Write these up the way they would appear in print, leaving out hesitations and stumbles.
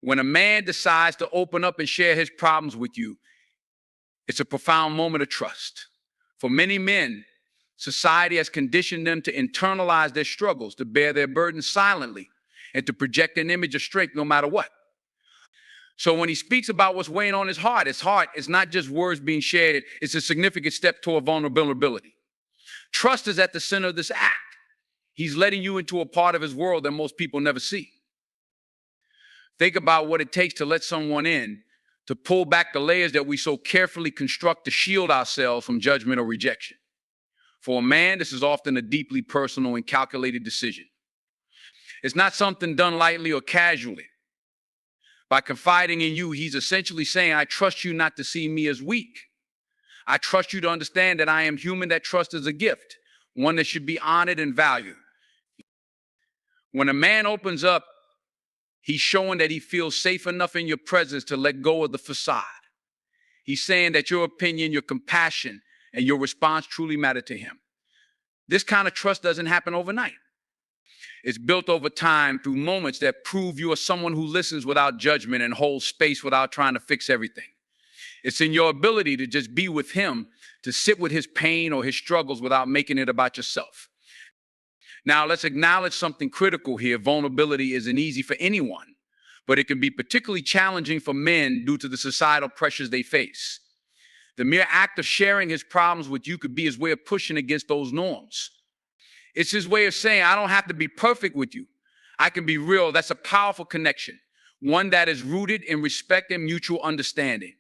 When a man decides to open up and share his problems with you, it's a profound moment of trust. For many men, society has conditioned them to internalize their struggles, to bear their burdens silently, and to project an image of strength no matter what. So when he speaks about what's weighing on his heart is not just words being shared, it's a significant step toward vulnerability. Trust is at the center of this act. He's letting you into a part of his world that most people never see. Think about what it takes to let someone in, to pull back the layers that we so carefully construct to shield ourselves from judgment or rejection. For a man, this is often a deeply personal and calculated decision. It's not something done lightly or casually. By confiding in you, he's essentially saying, I trust you not to see me as weak. I trust you to understand that I am human, that trust is a gift, one that should be honored and valued. When a man opens up, he's showing that he feels safe enough in your presence to let go of the facade. He's saying that your opinion, your compassion, and your response truly matter to him. This kind of trust doesn't happen overnight. It's built over time through moments that prove you are someone who listens without judgment and holds space without trying to fix everything. It's in your ability to just be with him, to sit with his pain or his struggles without making it about yourself. Now, let's acknowledge something critical here. Vulnerability isn't easy for anyone, but it can be particularly challenging for men due to the societal pressures they face. The mere act of sharing his problems with you could be his way of pushing against those norms. It's his way of saying, I don't have to be perfect with you. I can be real. That's a powerful connection, one that is rooted in respect and mutual understanding.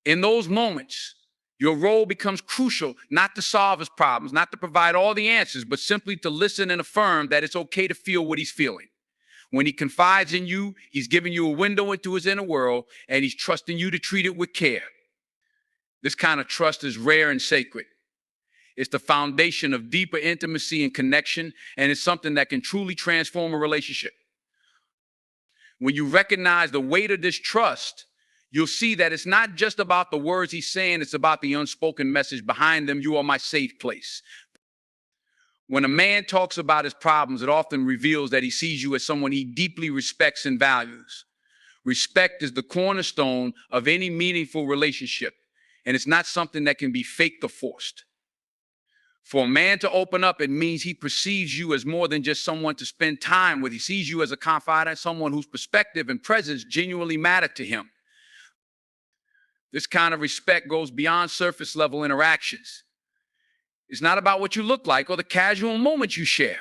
In those moments, your role becomes crucial, not to solve his problems, not to provide all the answers, but simply to listen and affirm that it's okay to feel what he's feeling. When he confides in you, he's giving you a window into his inner world, and he's trusting you to treat it with care. This kind of trust is rare and sacred. It's the foundation of deeper intimacy and connection, and it's something that can truly transform a relationship. When you recognize the weight of this trust, you'll see that it's not just about the words he's saying, it's about the unspoken message behind them. You are my safe place. When a man talks about his problems, it often reveals that he sees you as someone he deeply respects and values. Respect is the cornerstone of any meaningful relationship, and it's not something that can be faked or forced. For a man to open up, it means he perceives you as more than just someone to spend time with. He sees you as a confidant, someone whose perspective and presence genuinely matter to him. This kind of respect goes beyond surface level interactions. It's not about what you look like or the casual moments you share.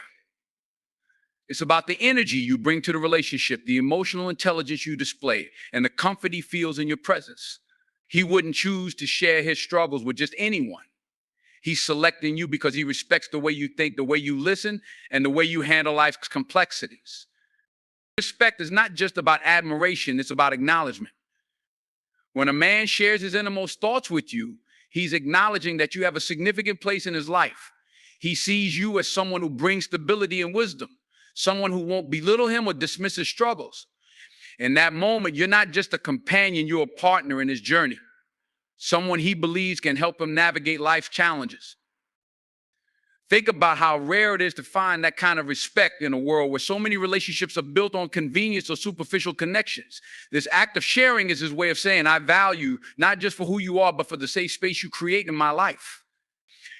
It's about the energy you bring to the relationship, the emotional intelligence you display, and the comfort he feels in your presence. He wouldn't choose to share his struggles with just anyone. He's selecting you because he respects the way you think, the way you listen, and the way you handle life's complexities. Respect is not just about admiration, it's about acknowledgement. When a man shares his innermost thoughts with you, he's acknowledging that you have a significant place in his life. He sees you as someone who brings stability and wisdom, someone who won't belittle him or dismiss his struggles. In that moment, you're not just a companion, you're a partner in his journey, someone he believes can help him navigate life's challenges. Think about how rare it is to find that kind of respect in a world where so many relationships are built on convenience or superficial connections. This act of sharing is his way of saying, I value not just for who you are, but for the safe space you create in my life.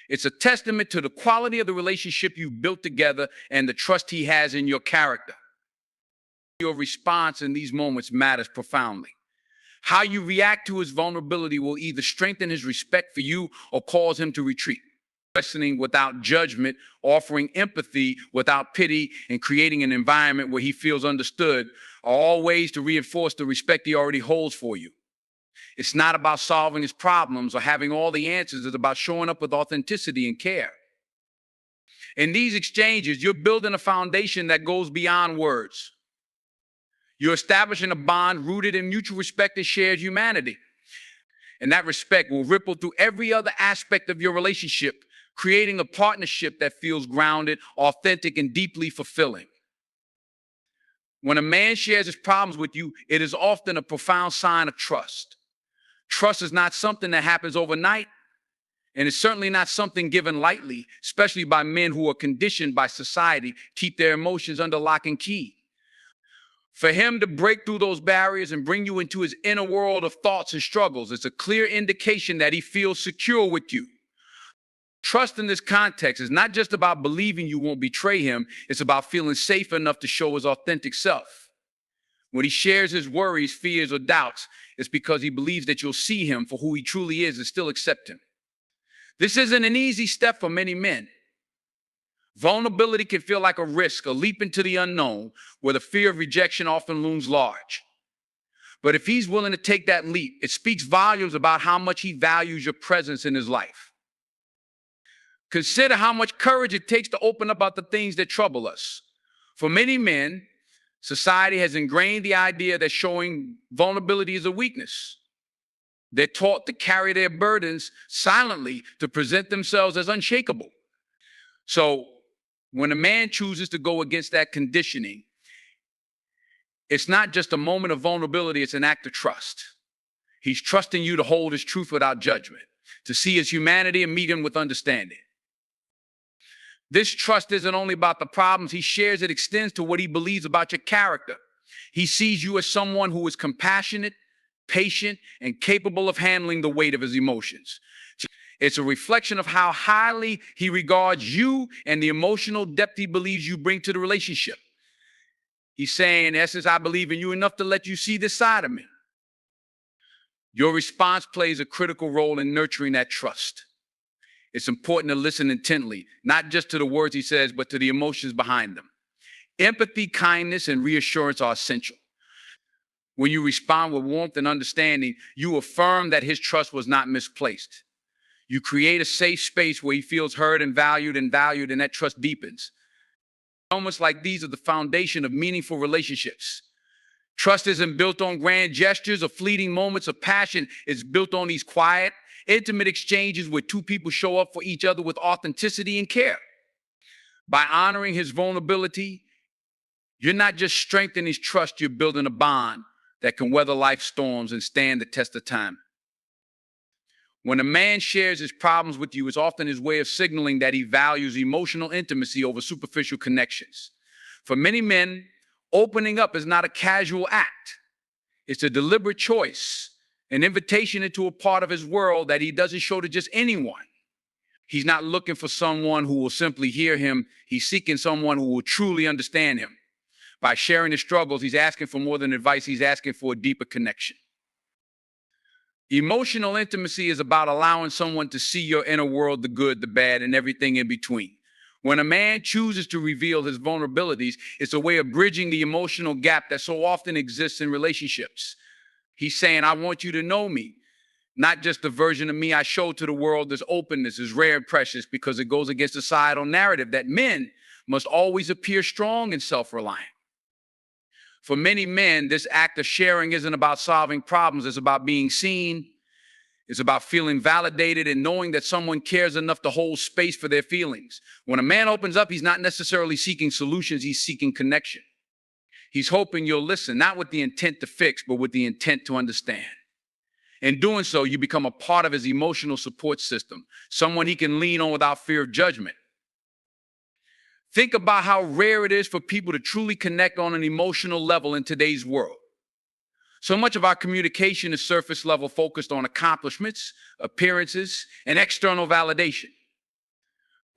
It's a testament to the quality of the relationship you've built together and the trust he has in your character. Your response in these moments matters profoundly. How you react to his vulnerability will either strengthen his respect for you or cause him to retreat. Listening without judgment, offering empathy without pity, and creating an environment where he feels understood are all ways to reinforce the respect he already holds for you. It's not about solving his problems or having all the answers. It's about showing up with authenticity and care. In these exchanges, you're building a foundation that goes beyond words. You're establishing a bond rooted in mutual respect and shared humanity. And that respect will ripple through every other aspect of your relationship, creating a partnership that feels grounded, authentic, and deeply fulfilling. When a man shares his problems with you, it is often a profound sign of trust. Trust is not something that happens overnight, and it's certainly not something given lightly, especially by men who are conditioned by society to keep their emotions under lock and key. For him to break through those barriers and bring you into his inner world of thoughts and struggles, it's a clear indication that he feels secure with you. Trust in this context is not just about believing you won't betray him, it's about feeling safe enough to show his authentic self. When he shares his worries, fears, or doubts, it's because he believes that you'll see him for who he truly is and still accept him. This isn't an easy step for many men. Vulnerability can feel like a risk, a leap into the unknown, where the fear of rejection often looms large. But if he's willing to take that leap, it speaks volumes about how much he values your presence in his life. Consider how much courage it takes to open up about the things that trouble us. For many men, society has ingrained the idea that showing vulnerability is a weakness. They're taught to carry their burdens silently, to present themselves as unshakable. So when a man chooses to go against that conditioning, it's not just a moment of vulnerability, it's an act of trust. He's trusting you to hold his truth without judgment, to see his humanity and meet him with understanding. This trust isn't only about the problems he shares, it extends to what he believes about your character. He sees you as someone who is compassionate, patient, and capable of handling the weight of his emotions. It's a reflection of how highly he regards you and the emotional depth he believes you bring to the relationship. He's saying, in essence, I believe in you enough to let you see this side of me. Your response plays a critical role in nurturing that trust. It's important to listen intently, not just to the words he says, but to the emotions behind them. Empathy, kindness, and reassurance are essential. When you respond with warmth and understanding, you affirm that his trust was not misplaced. You create a safe space where he feels heard and valued, and that trust deepens. Moments like these are the foundation of meaningful relationships. Trust isn't built on grand gestures or fleeting moments of passion. It's built on these quiet, intimate exchanges where two people show up for each other with authenticity and care. By honoring his vulnerability, you're not just strengthening his trust, you're building a bond that can weather life's storms and stand the test of time. When a man shares his problems with you, it's often his way of signaling that he values emotional intimacy over superficial connections. For many men, opening up is not a casual act. It's a deliberate choice, an invitation into a part of his world that he doesn't show to just anyone. He's not looking for someone who will simply hear him. He's seeking someone who will truly understand him. By sharing his struggles, he's asking for more than advice. He's asking for a deeper connection. Emotional intimacy is about allowing someone to see your inner world, the good, the bad, and everything in between. When a man chooses to reveal his vulnerabilities, it's a way of bridging the emotional gap that so often exists in relationships. He's saying, I want you to know me, not just the version of me I show to the world. This openness is rare and precious because it goes against the societal narrative that men must always appear strong and self-reliant. For many men, this act of sharing isn't about solving problems. It's about being seen. It's about feeling validated and knowing that someone cares enough to hold space for their feelings. When a man opens up, he's not necessarily seeking solutions. He's seeking connection. He's hoping you'll listen, not with the intent to fix, but with the intent to understand. In doing so, you become a part of his emotional support system, someone he can lean on without fear of judgment. Think about how rare it is for people to truly connect on an emotional level in today's world. So much of our communication is surface level, focused on accomplishments, appearances, and external validation.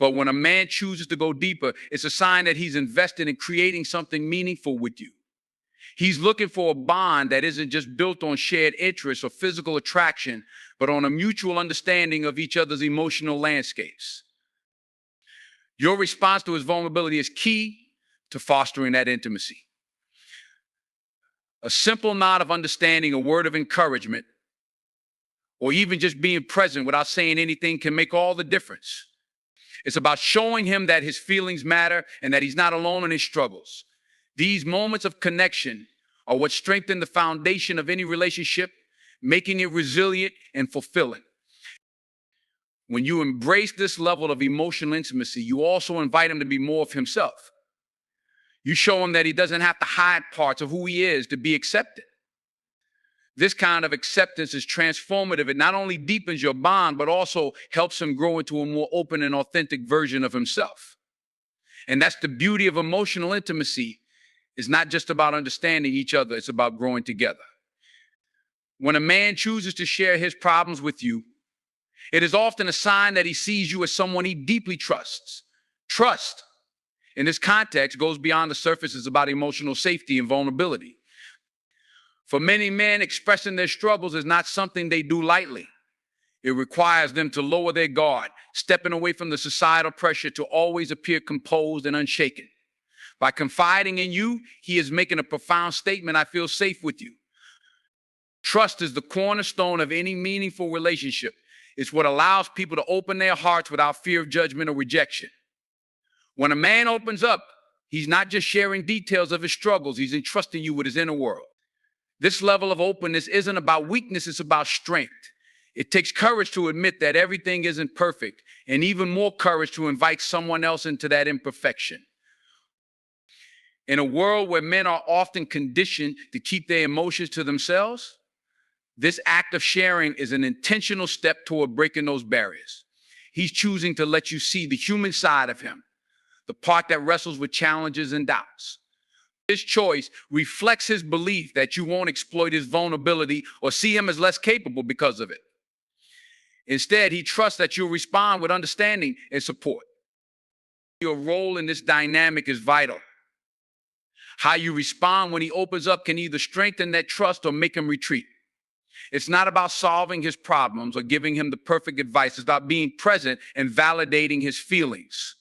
But when a man chooses to go deeper, it's a sign that he's invested in creating something meaningful with you. He's looking for a bond that isn't just built on shared interests or physical attraction, but on a mutual understanding of each other's emotional landscapes. Your response to his vulnerability is key to fostering that intimacy. A simple nod of understanding, a word of encouragement, or even just being present without saying anything can make all the difference. It's about showing him that his feelings matter and that he's not alone in his struggles. These moments of connection are what strengthen the foundation of any relationship, making it resilient and fulfilling. When you embrace this level of emotional intimacy, you also invite him to be more of himself. You show him that he doesn't have to hide parts of who he is to be accepted. This kind of acceptance is transformative. It not only deepens your bond, but also helps him grow into a more open and authentic version of himself. And that's the beauty of emotional intimacy. is not just about understanding each other, it's about growing together. When a man chooses to share his problems with you, it is often a sign that he sees you as someone he deeply trusts. Trust, in this context, goes beyond the surface. It's about emotional safety and vulnerability. For many men, expressing their struggles is not something they do lightly. It requires them to lower their guard, stepping away from the societal pressure to always appear composed and unshaken. By confiding in you, he is making a profound statement: I feel safe with you. Trust is the cornerstone of any meaningful relationship. It's what allows people to open their hearts without fear of judgment or rejection. When a man opens up, he's not just sharing details of his struggles, he's entrusting you with his inner world. This level of openness isn't about weakness, it's about strength. It takes courage to admit that everything isn't perfect, and even more courage to invite someone else into that imperfection. In a world where men are often conditioned to keep their emotions to themselves, this act of sharing is an intentional step toward breaking those barriers. He's choosing to let you see the human side of him, the part that wrestles with challenges and doubts. This choice reflects his belief that you won't exploit his vulnerability or see him as less capable because of it. Instead, he trusts that you'll respond with understanding and support. Your role in this dynamic is vital. How you respond when he opens up can either strengthen that trust or make him retreat. It's not about solving his problems or giving him the perfect advice. It's about being present and validating his feelings.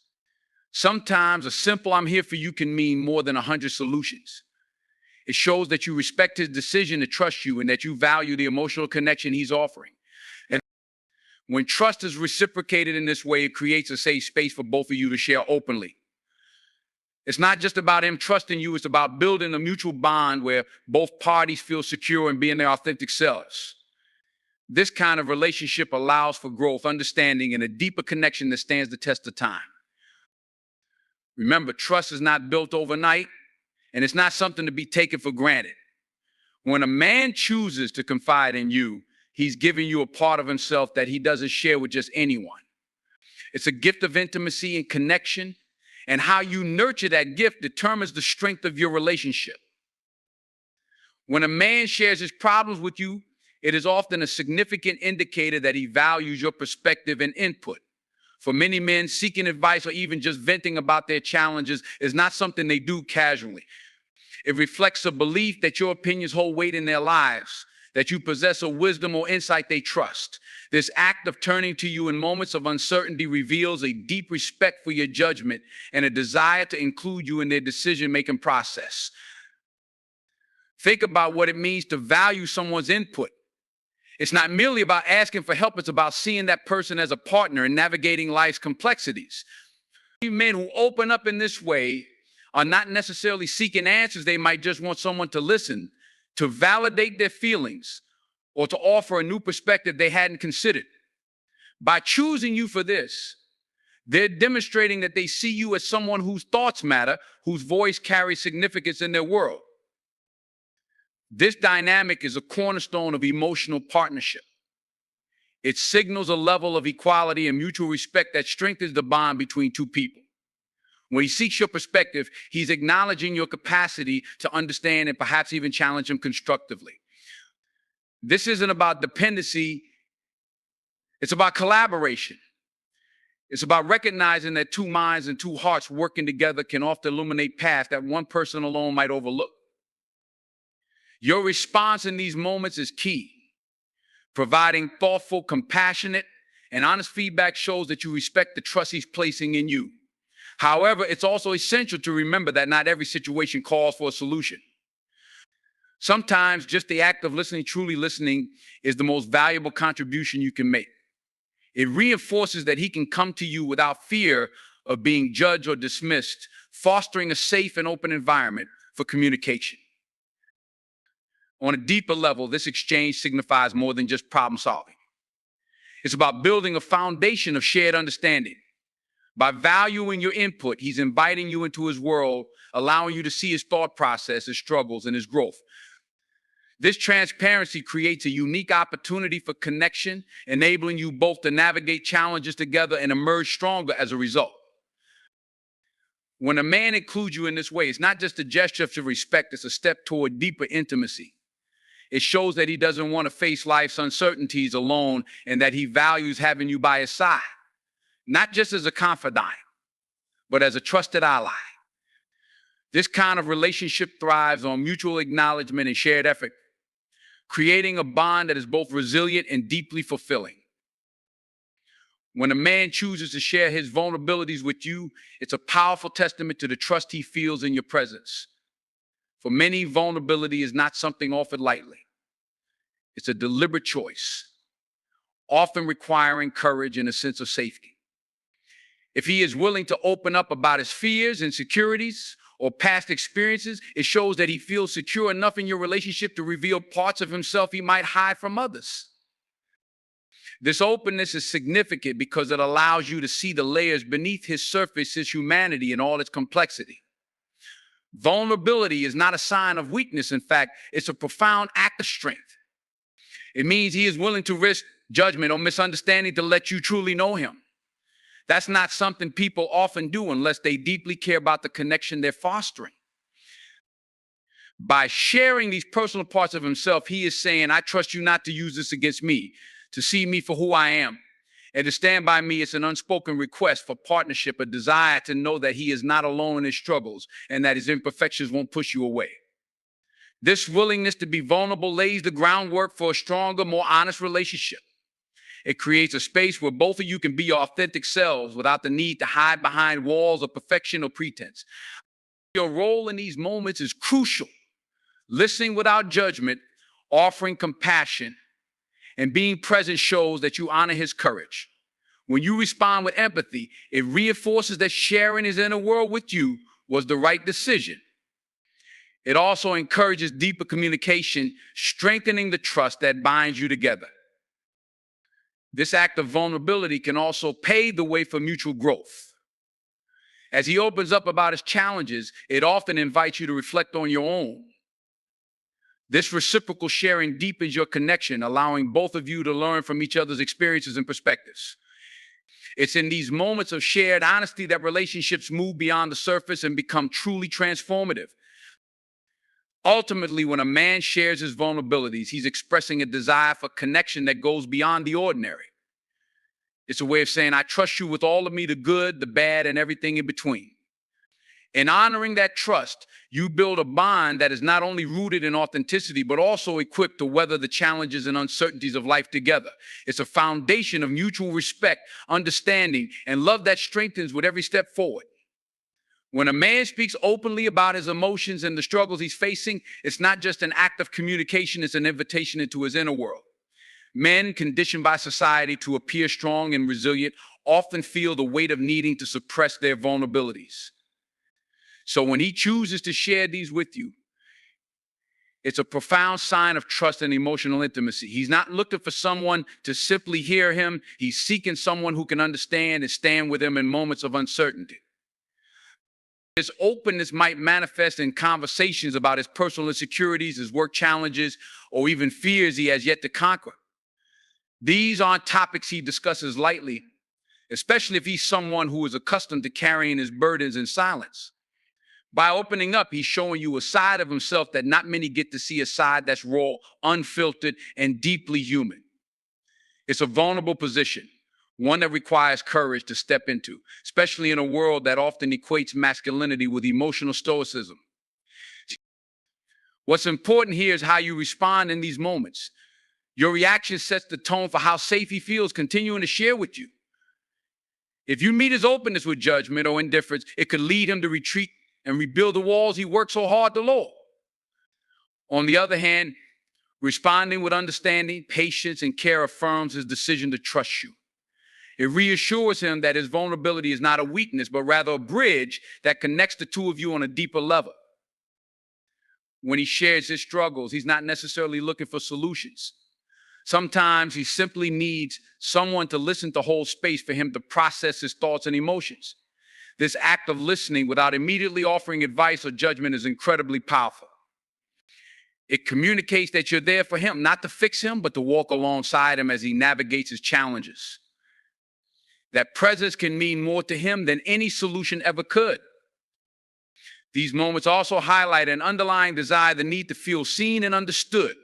Sometimes a simple "I'm here for you" can mean more than 100 solutions. It shows that you respect his decision to trust you and that you value the emotional connection he's offering. And when trust is reciprocated in this way, it creates a safe space for both of you to share openly. It's not just about him trusting you, it's about building a mutual bond where both parties feel secure in being their authentic selves. This kind of relationship allows for growth, understanding, and a deeper connection that stands the test of time. Remember, trust is not built overnight, and it's not something to be taken for granted. When a man chooses to confide in you, he's giving you a part of himself that he doesn't share with just anyone. It's a gift of intimacy and connection, and how you nurture that gift determines the strength of your relationship. When a man shares his problems with you, it is often a significant indicator that he values your perspective and input. For many men, seeking advice or even just venting about their challenges is not something they do casually. It reflects a belief that your opinions hold weight in their lives, that you possess a wisdom or insight they trust. This act of turning to you in moments of uncertainty reveals a deep respect for your judgment and a desire to include you in their decision-making process. Think about what it means to value someone's input. It's not merely about asking for help, it's about seeing that person as a partner in navigating life's complexities. Men who open up in this way are not necessarily seeking answers. They might just want someone to listen, to validate their feelings, or to offer a new perspective they hadn't considered. By choosing you for this, they're demonstrating that they see you as someone whose thoughts matter, whose voice carries significance in their world. This dynamic is a cornerstone of emotional partnership. It signals a level of equality and mutual respect that strengthens the bond between two people. When he seeks your perspective, he's acknowledging your capacity to understand and perhaps even challenge him constructively. This isn't about dependency, it's about collaboration. It's about recognizing that two minds and two hearts working together can often illuminate paths that one person alone might overlook. Your response in these moments is key. Providing thoughtful, compassionate, and honest feedback shows that you respect the trust he's placing in you. However, it's also essential to remember that not every situation calls for a solution. Sometimes just the act of listening, truly listening, is the most valuable contribution you can make. It reinforces that he can come to you without fear of being judged or dismissed, fostering a safe and open environment for communication. On a deeper level, this exchange signifies more than just problem solving. It's about building a foundation of shared understanding. By valuing your input, he's inviting you into his world, allowing you to see his thought process, his struggles, and his growth. This transparency creates a unique opportunity for connection, enabling you both to navigate challenges together and emerge stronger as a result. When a man includes you in this way, it's not just a gesture of respect, it's a step toward deeper intimacy. It shows that he doesn't want to face life's uncertainties alone and that he values having you by his side, not just as a confidant, but as a trusted ally. This kind of relationship thrives on mutual acknowledgement and shared effort, creating a bond that is both resilient and deeply fulfilling. When a man chooses to share his vulnerabilities with you, it's a powerful testament to the trust he feels in your presence. For many, vulnerability is not something offered lightly. It's a deliberate choice, often requiring courage and a sense of safety. If he is willing to open up about his fears, insecurities, or past experiences, it shows that he feels secure enough in your relationship to reveal parts of himself he might hide from others. This openness is significant because it allows you to see the layers beneath his surface, his humanity in all its complexity. Vulnerability is not a sign of weakness. In fact, it's a profound act of strength. It means he is willing to risk judgment or misunderstanding to let you truly know him. That's not something people often do unless they deeply care about the connection they're fostering. By sharing these personal parts of himself, he is saying, I trust you not to use this against me, to see me for who I am, and to stand by me. It's an unspoken request for partnership, a desire to know that he is not alone in his struggles and that his imperfections won't push you away. This willingness to be vulnerable lays the groundwork for a stronger, more honest relationship. It creates a space where both of you can be your authentic selves without the need to hide behind walls of perfection or pretense. Your role in these moments is crucial. Listening without judgment, offering compassion, and being present shows that you honor his courage. When you respond with empathy, it reinforces that sharing his inner world with you was the right decision. It also encourages deeper communication, strengthening the trust that binds you together. This act of vulnerability can also pave the way for mutual growth. As he opens up about his challenges, it often invites you to reflect on your own. This reciprocal sharing deepens your connection, allowing both of you to learn from each other's experiences and perspectives. It's in these moments of shared honesty that relationships move beyond the surface and become truly transformative. Ultimately, when a man shares his vulnerabilities, he's expressing a desire for connection that goes beyond the ordinary. It's a way of saying, I trust you with all of me, the good, the bad, and everything in between. In honoring that trust, you build a bond that is not only rooted in authenticity, but also equipped to weather the challenges and uncertainties of life together. It's a foundation of mutual respect, understanding, and love that strengthens with every step forward. When a man speaks openly about his emotions and the struggles he's facing, it's not just an act of communication, it's an invitation into his inner world. Men, conditioned by society to appear strong and resilient, often feel the weight of needing to suppress their vulnerabilities. So when he chooses to share these with you, it's a profound sign of trust and emotional intimacy. He's not looking for someone to simply hear him. He's seeking someone who can understand and stand with him in moments of uncertainty. His openness might manifest in conversations about his personal insecurities, his work challenges, or even fears he has yet to conquer. These aren't topics he discusses lightly, especially if he's someone who is accustomed to carrying his burdens in silence. By opening up, he's showing you a side of himself that not many get to see, a side that's raw, unfiltered, and deeply human. It's a vulnerable position, one that requires courage to step into, especially in a world that often equates masculinity with emotional stoicism. What's important here is how you respond in these moments. Your reaction sets the tone for how safe he feels continuing to share with you. If you meet his openness with judgment or indifference, it could lead him to retreat and rebuild the walls he worked so hard to lower. On the other hand, responding with understanding, patience, and care affirms his decision to trust you. It reassures him that his vulnerability is not a weakness, but rather a bridge that connects the two of you on a deeper level. When he shares his struggles, he's not necessarily looking for solutions. Sometimes he simply needs someone to listen, to hold space for him to process his thoughts and emotions. This act of listening without immediately offering advice or judgment is incredibly powerful. It communicates that you're there for him, not to fix him, but to walk alongside him as he navigates his challenges. That presence can mean more to him than any solution ever could. These moments also highlight an underlying desire, the need to feel seen and understood.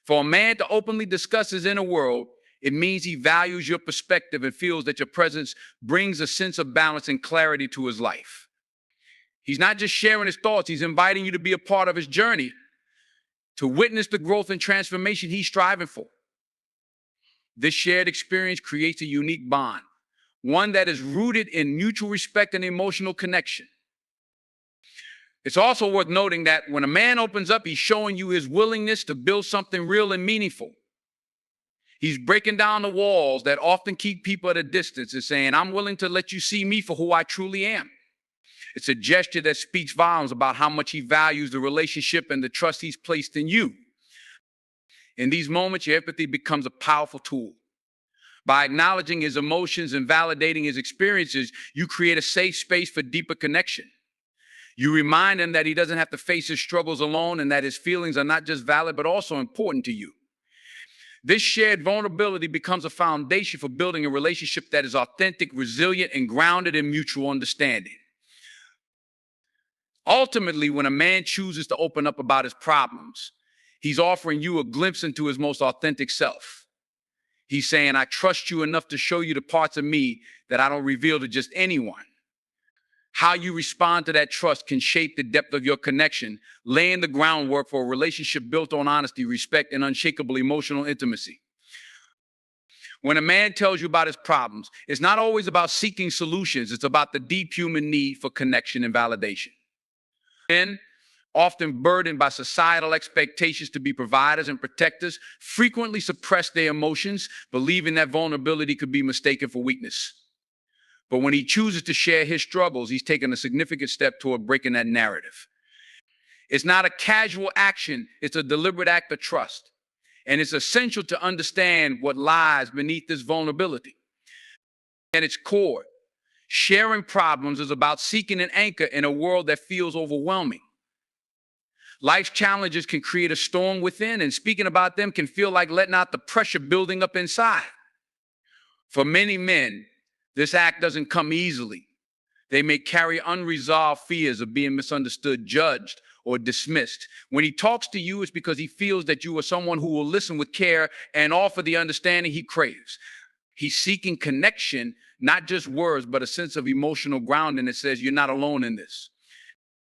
For a man to openly discuss his inner world, it means he values your perspective and feels that your presence brings a sense of balance and clarity to his life. He's not just sharing his thoughts, he's inviting you to be a part of his journey, to witness the growth and transformation he's striving for. This shared experience creates a unique bond, one that is rooted in mutual respect and emotional connection. It's also worth noting that when a man opens up, he's showing you his willingness to build something real and meaningful. He's breaking down the walls that often keep people at a distance and saying, I'm willing to let you see me for who I truly am. It's a gesture that speaks volumes about how much he values the relationship and the trust he's placed in you. In these moments, your empathy becomes a powerful tool. By acknowledging his emotions and validating his experiences, you create a safe space for deeper connection. You remind him that he doesn't have to face his struggles alone and that his feelings are not just valid, but also important to you. This shared vulnerability becomes a foundation for building a relationship that is authentic, resilient, and grounded in mutual understanding. Ultimately, when a man chooses to open up about his problems, he's offering you a glimpse into his most authentic self. He's saying, I trust you enough to show you the parts of me that I don't reveal to just anyone. How you respond to that trust can shape the depth of your connection, laying the groundwork for a relationship built on honesty, respect, and unshakable emotional intimacy. When a man tells you about his problems, it's not always about seeking solutions. It's about the deep human need for connection and validation. Men, often burdened by societal expectations to be providers and protectors, frequently suppress their emotions, believing that vulnerability could be mistaken for weakness. But when he chooses to share his struggles, he's taken a significant step toward breaking that narrative. It's not a casual action, it's a deliberate act of trust. And it's essential to understand what lies beneath this vulnerability. At its core, sharing problems is about seeking an anchor in a world that feels overwhelming. Life's challenges can create a storm within, and speaking about them can feel like letting out the pressure building up inside. For many men, this act doesn't come easily. They may carry unresolved fears of being misunderstood, judged, or dismissed. When he talks to you, it's because he feels that you are someone who will listen with care and offer the understanding he craves. He's seeking connection, not just words, but a sense of emotional grounding that says you're not alone in this.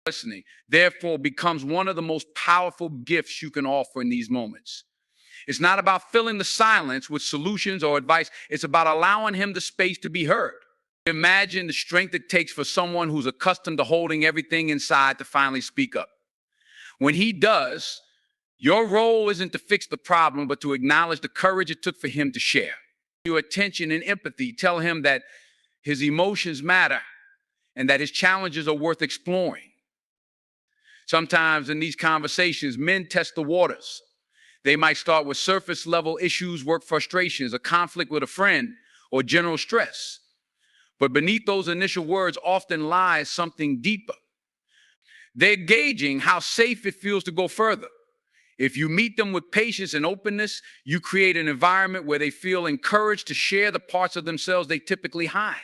Listening, therefore, becomes one of the most powerful gifts you can offer in these moments. It's not about filling the silence with solutions or advice. It's about allowing him the space to be heard. Imagine the strength it takes for someone who's accustomed to holding everything inside to finally speak up. When he does, your role isn't to fix the problem, but to acknowledge the courage it took for him to share. Your attention and empathy tell him that his emotions matter and that his challenges are worth exploring. Sometimes in these conversations, men test the waters. They might start with surface level issues, work frustrations, a conflict with a friend, or general stress. But beneath those initial words often lies something deeper. They're gauging how safe it feels to go further. If you meet them with patience and openness, you create an environment where they feel encouraged to share the parts of themselves they typically hide.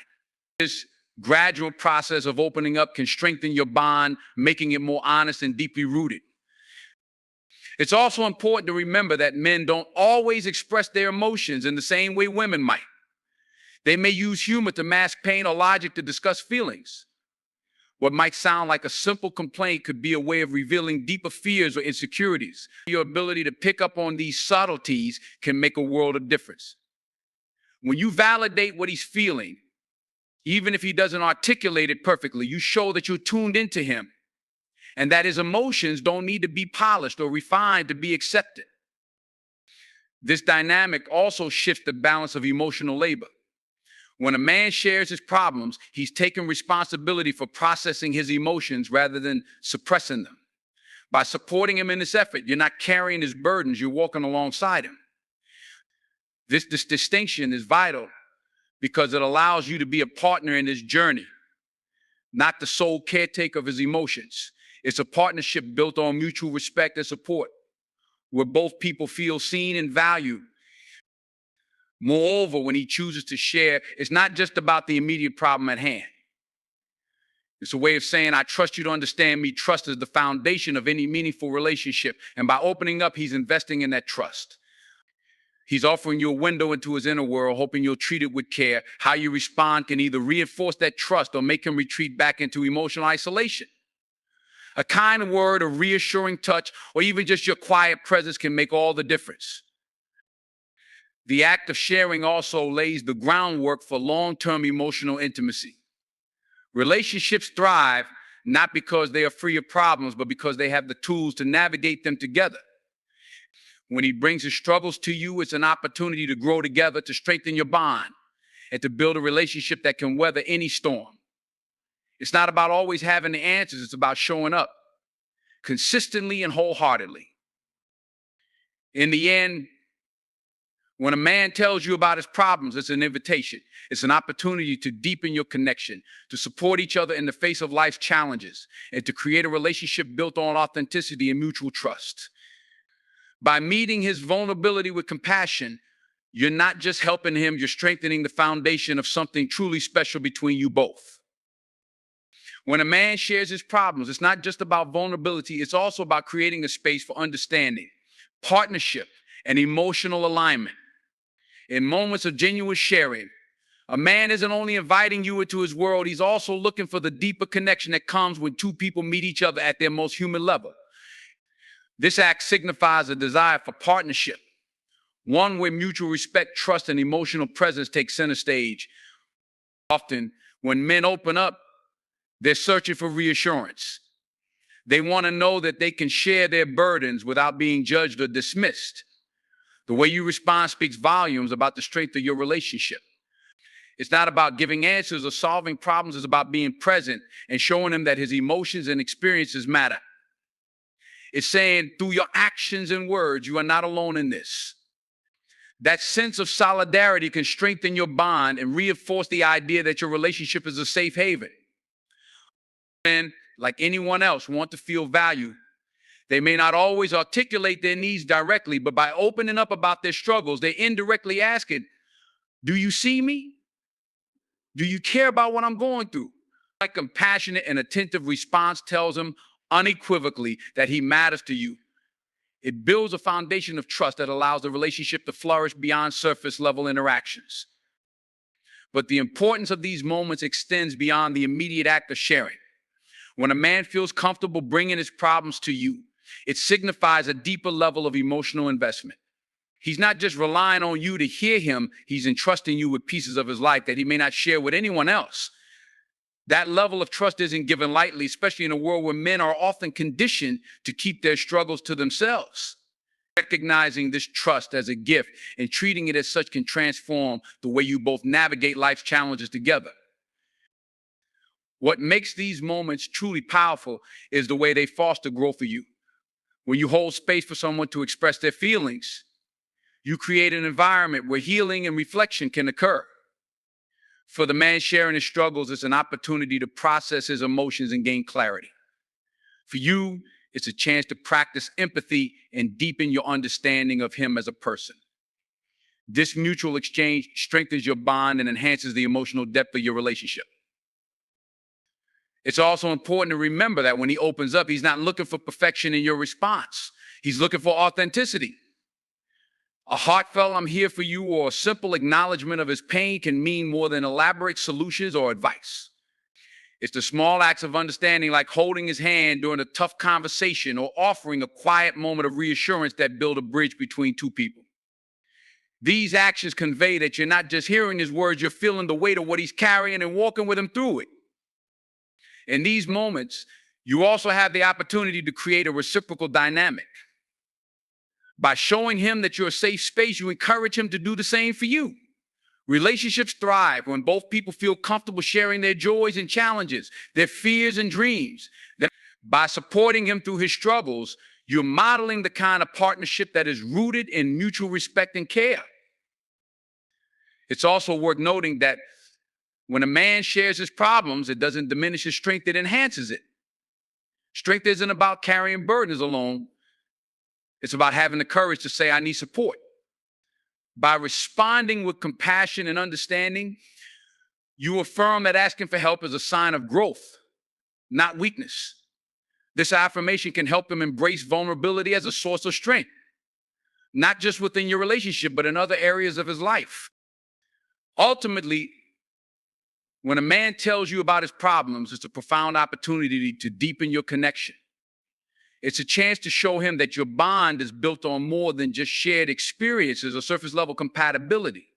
This gradual process of opening up can strengthen your bond, making it more honest and deeply rooted. It's also important to remember that men don't always express their emotions in the same way women might. They may use humor to mask pain or logic to discuss feelings. What might sound like a simple complaint could be a way of revealing deeper fears or insecurities. Your ability to pick up on these subtleties can make a world of difference. When you validate what he's feeling, even if he doesn't articulate it perfectly, you show that you're tuned into him and that his emotions don't need to be polished or refined to be accepted. This dynamic also shifts the balance of emotional labor. When a man shares his problems, he's taking responsibility for processing his emotions rather than suppressing them. By supporting him in this effort, you're not carrying his burdens, you're walking alongside him. This distinction is vital because it allows you to be a partner in his journey, not the sole caretaker of his emotions. It's a partnership built on mutual respect and support, where both people feel seen and valued. Moreover, when he chooses to share, it's not just about the immediate problem at hand. It's a way of saying, I trust you to understand me. Trust is the foundation of any meaningful relationship. And by opening up, he's investing in that trust. He's offering you a window into his inner world, hoping you'll treat it with care. How you respond can either reinforce that trust or make him retreat back into emotional isolation. A kind word, a reassuring touch, or even just your quiet presence can make all the difference. The act of sharing also lays the groundwork for long-term emotional intimacy. Relationships thrive not because they are free of problems, but because they have the tools to navigate them together. When he brings his struggles to you, it's an opportunity to grow together, to strengthen your bond, and to build a relationship that can weather any storm. It's not about always having the answers. It's about showing up consistently and wholeheartedly. In the end, when a man tells you about his problems, it's an invitation. It's an opportunity to deepen your connection, to support each other in the face of life's challenges, and to create a relationship built on authenticity and mutual trust. By meeting his vulnerability with compassion, you're not just helping him, you're strengthening the foundation of something truly special between you both. When a man shares his problems, it's not just about vulnerability, it's also about creating a space for understanding, partnership, and emotional alignment. In moments of genuine sharing, a man isn't only inviting you into his world, he's also looking for the deeper connection that comes when two people meet each other at their most human level. This act signifies a desire for partnership, one where mutual respect, trust, and emotional presence take center stage. Often, when men open up, they're searching for reassurance. They want to know that they can share their burdens without being judged or dismissed. The way you respond speaks volumes about the strength of your relationship. It's not about giving answers or solving problems. It's about being present and showing him that his emotions and experiences matter. It's saying through your actions and words, you are not alone in this. That sense of solidarity can strengthen your bond and reinforce the idea that your relationship is a safe haven. Men, like anyone else, want to feel valued. They may not always articulate their needs directly, but by opening up about their struggles, they're indirectly asking, do you see me? Do you care about what I'm going through? A compassionate and attentive response tells him unequivocally that he matters to you. It builds a foundation of trust that allows the relationship to flourish beyond surface level interactions. But the importance of these moments extends beyond the immediate act of sharing. When a man feels comfortable bringing his problems to you, it signifies a deeper level of emotional investment. He's not just relying on you to hear him, he's entrusting you with pieces of his life that he may not share with anyone else. That level of trust isn't given lightly, especially in a world where men are often conditioned to keep their struggles to themselves. Recognizing this trust as a gift and treating it as such can transform the way you both navigate life's challenges together. What makes these moments truly powerful is the way they foster growth for you. When you hold space for someone to express their feelings, you create an environment where healing and reflection can occur. For the man sharing his struggles, it's an opportunity to process his emotions and gain clarity. For you, it's a chance to practice empathy and deepen your understanding of him as a person. This mutual exchange strengthens your bond and enhances the emotional depth of your relationship. It's also important to remember that when he opens up, he's not looking for perfection in your response. He's looking for authenticity. A heartfelt "I'm here for you" or a simple acknowledgement of his pain can mean more than elaborate solutions or advice. It's the small acts of understanding, like holding his hand during a tough conversation or offering a quiet moment of reassurance, that build a bridge between two people. These actions convey that you're not just hearing his words, you're feeling the weight of what he's carrying and walking with him through it. In these moments, you also have the opportunity to create a reciprocal dynamic. By showing him that you're a safe space, you encourage him to do the same for you. Relationships thrive when both people feel comfortable sharing their joys and challenges, their fears and dreams. By supporting him through his struggles, you're modeling the kind of partnership that is rooted in mutual respect and care. It's also worth noting that when a man shares his problems, it doesn't diminish his strength, it enhances it. Strength isn't about carrying burdens alone. It's about having the courage to say, I need support. By responding with compassion and understanding, you affirm that asking for help is a sign of growth, not weakness. This affirmation can help him embrace vulnerability as a source of strength, not just within your relationship, but in other areas of his life. Ultimately, when a man tells you about his problems, it's a profound opportunity to deepen your connection. It's a chance to show him that your bond is built on more than just shared experiences or surface level compatibility.